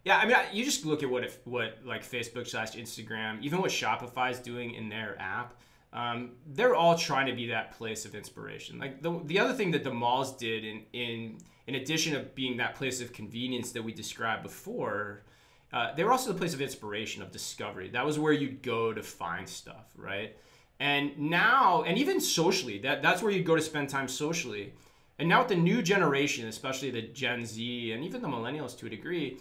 Yeah, I mean, you just look at what like Facebook / Instagram, even what Shopify is doing in their app. They're all trying to be that place of inspiration. Like the other thing that the malls did in addition of being that place of convenience that we described before, they were also the place of inspiration, of discovery. That was where you'd go to find stuff, right? And now, and even socially, that's where you'd go to spend time socially. And now with the new generation, especially the Gen Z and even the millennials to a degree,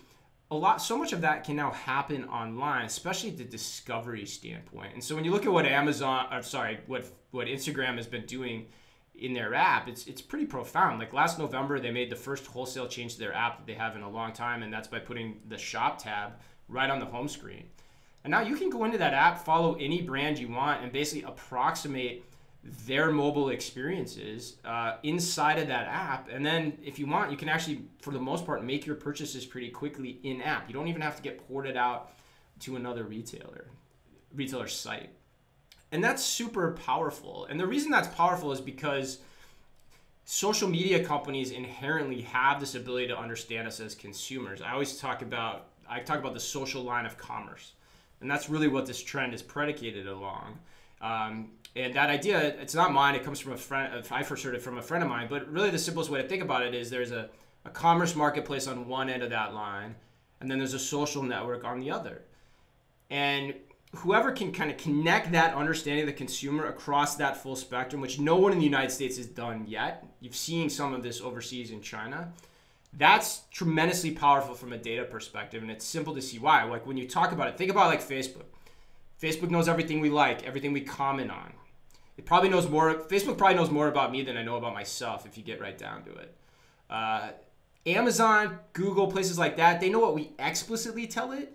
so much of that can now happen online, especially the discovery standpoint. And so when you look at what what Instagram has been doing in their app, it's pretty profound. Like last November, they made the first wholesale change to their app that they have in a long time, and that's by putting the shop tab right on the home screen. And now you can go into that app, follow any brand you want, and basically approximate their mobile experiences inside of that app. And then if you want, you can actually, for the most part, make your purchases pretty quickly in app. You don't even have to get ported out to another retailer site. And that's super powerful. And the reason that's powerful is because social media companies inherently have this ability to understand us as consumers. I talk about the social line of commerce. And that's really what this trend is predicated along. And that idea, it's not mine, it comes from a friend. I first heard it from a friend of mine, but really the simplest way to think about it is there's a commerce marketplace on one end of that line, and then there's a social network on the other. And whoever can kind of connect that understanding of the consumer across that full spectrum, which no one in the United States has done yet, you've seen some of this overseas in China, that's tremendously powerful from a data perspective, and it's simple to see why. Like when you talk about it, think about like Facebook. Facebook knows everything we like, everything we comment on. Facebook probably knows more about me than I know about myself if you get right down to it. Amazon, Google, places like that, they know what we explicitly tell it,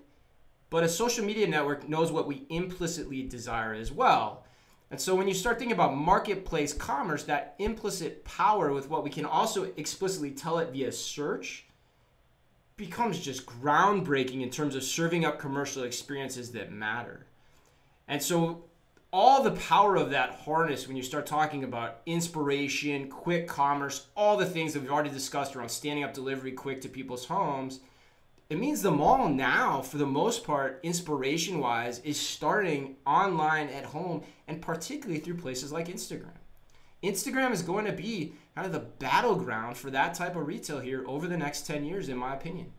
but a social media network knows what we implicitly desire as well. And so when you start thinking about marketplace commerce, that implicit power with what we can also explicitly tell it via search becomes just groundbreaking in terms of serving up commercial experiences that matter. And so all the power of that harness, when you start talking about inspiration, quick commerce, all the things that we've already discussed around standing up delivery quick to people's homes, it means the mall now, for the most part, inspiration-wise, is starting online at home, and particularly through places like Instagram. Instagram is going to be kind of the battleground for that type of retail here over the next 10 years, in my opinion.